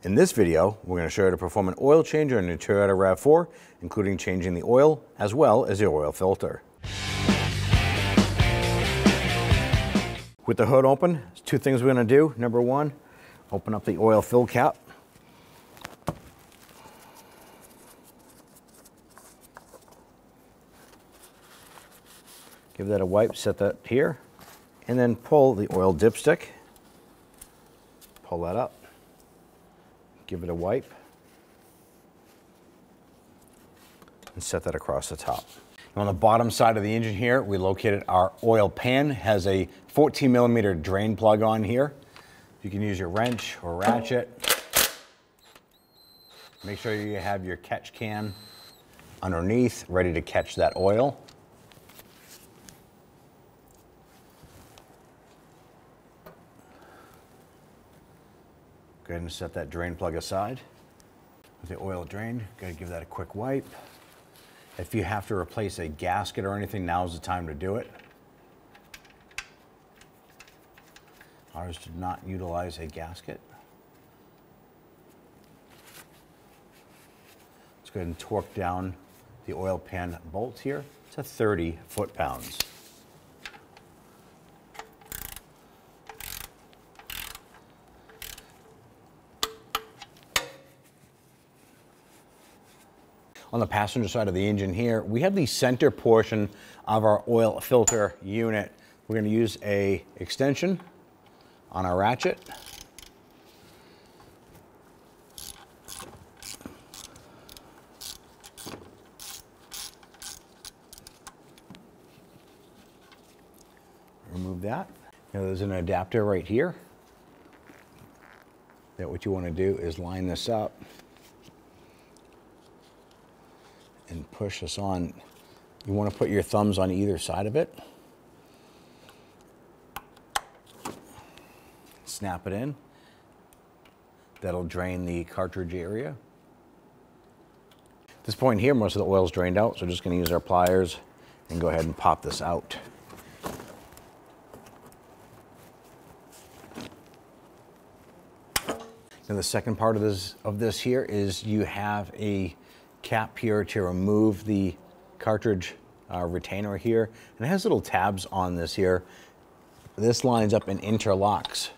In this video, we're going to show you how to perform an oil change on your Toyota RAV4, including changing the oil as well as the oil filter. With the hood open, there's two things we're going to do. Number one, open up the oil fill cap. Give that a wipe, set that here, and then pull the oil dipstick. Pull that up. Give it a wipe and set that across the top. Now on the bottom side of the engine here, we located our oil pan. It has a 14mm drain plug on here. You can use your wrench or ratchet. Make sure you have your catch can underneath, ready to catch that oil. Go ahead and set that drain plug aside. With the oil drained, got to give that a quick wipe. If you have to replace a gasket or anything, now's the time to do it. Ours did not utilize a gasket. Let's go ahead and torque down the oil pan bolt here to 30 foot-pounds. On the passenger side of the engine here, we have the center portion of our oil filter unit. We're going to use an extension on our ratchet. Remove that. Now there's an adapter right here. That what you want to do is line this up and push this on. You want to put your thumbs on either side of it. Snap it in. That'll drain the cartridge area. At this point here, most of the oil's drained out, so we're just going to use our pliers and go ahead and pop this out. Now the second part of this here is you have a cap here to remove the cartridge retainer here, and it has little tabs on this here. This lines up and interlocks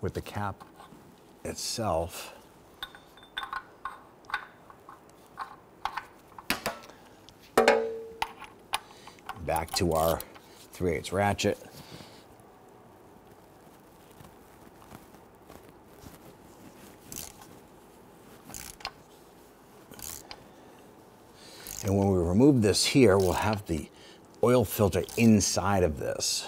with the cap itself. Back to our 3/8 ratchet. And when we remove this here, we'll have the oil filter inside of this.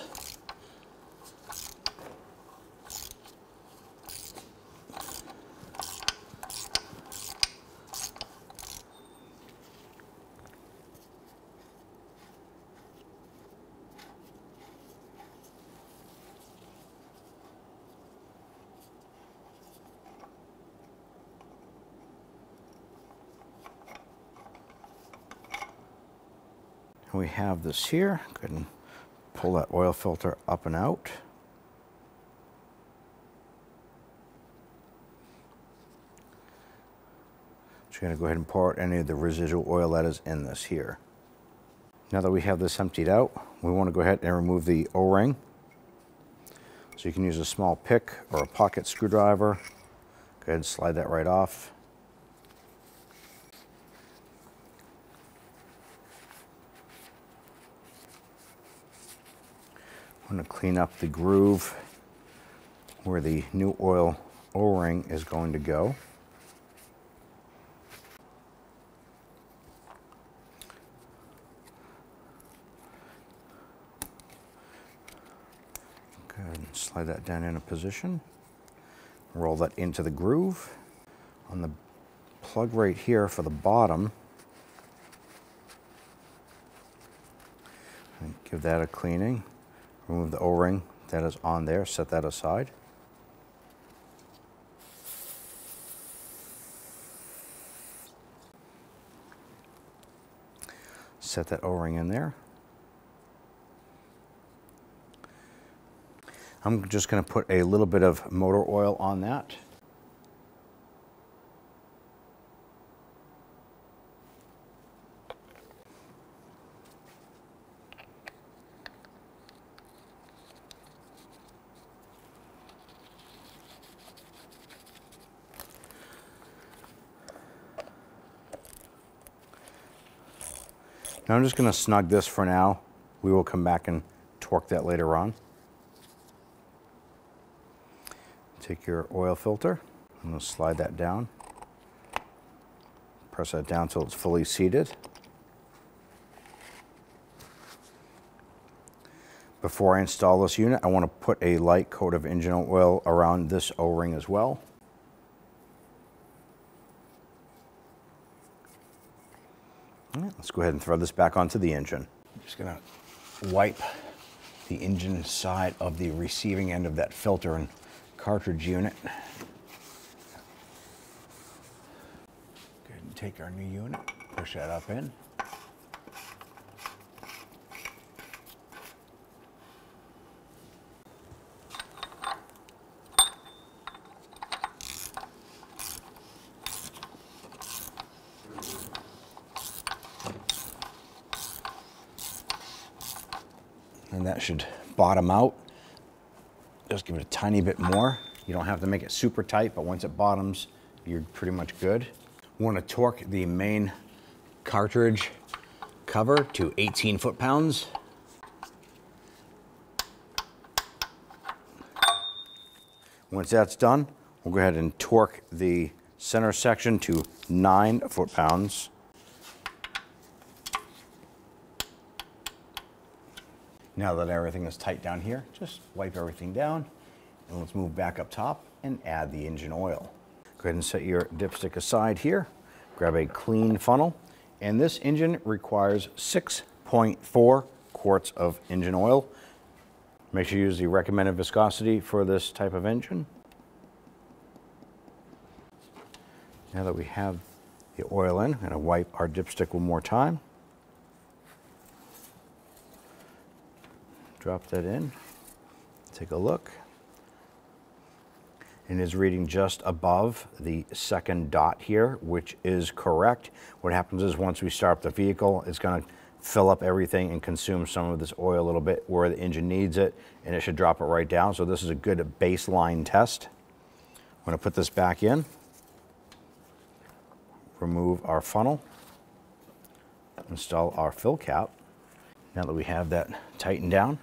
And we have this here. Go ahead and pull that oil filter up and out. Just going to go ahead and pour out any of the residual oil that is in this here. Now that we have this emptied out, we want to go ahead and remove the O-ring. So you can use a small pick or a pocket screwdriver. Go ahead and slide that right off. I'm going to clean up the groove where the new oil O-ring is going to go. Go ahead and slide that down into position. Roll that into the groove. On the plug right here for the bottom, and give that a cleaning. Remove the O-ring that is on there, set that aside. Set that O-ring in there. I'm just going to put a little bit of motor oil on that. Now I'm just going to snug this for now. We will come back and torque that later on. Take your oil filter. I'm going to slide that down. Press that down until it's fully seated. Before I install this unit, I want to put a light coat of engine oil around this O-ring as well. All right, let's go ahead and throw this back onto the engine. I'm just going to wipe the engine side of the receiving end of that filter and cartridge unit. Go ahead and take our new unit, push that up in. And that should bottom out. Just give it a tiny bit more. You don't have to make it super tight, but once it bottoms, you're pretty much good. We want to torque the main cartridge cover to 18 foot-pounds. Once that's done, we'll go ahead and torque the center section to 9 foot-pounds. Now that everything is tight down here, just wipe everything down, and let's move back up top and add the engine oil. Go ahead and set your dipstick aside here. Grab a clean funnel, and this engine requires 6.4 quarts of engine oil. Make sure you use the recommended viscosity for this type of engine. Now that we have the oil in, I'm going to wipe our dipstick one more time. Drop that in, take a look. It is reading just above the second dot here, which is correct. What happens is once we start up the vehicle, it's going to fill up everything and consume some of this oil a little bit where the engine needs it, and it should drop it right down. So this is a good baseline test. I'm going to put this back in, remove our funnel, install our fill cap. Now that we have that tightened down,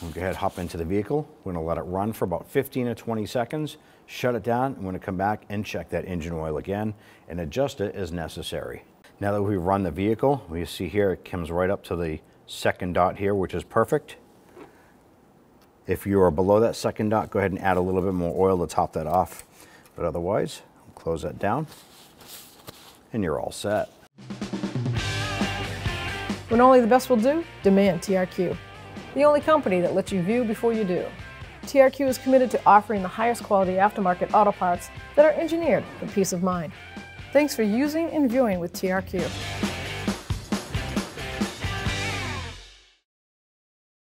we'll go ahead and hop into the vehicle. We're going to let it run for about 15 to 20 seconds, shut it down, and we're going to come back and check that engine oil again and adjust it as necessary. Now that we've run the vehicle, we see here it comes right up to the second dot here, which is perfect. If you are below that second dot, go ahead and add a little bit more oil to top that off. But otherwise, close that down, and you're all set. When only the best will do, demand TRQ. The only company that lets you view before you do. TRQ is committed to offering the highest quality aftermarket auto parts that are engineered for peace of mind. Thanks for using and viewing with TRQ.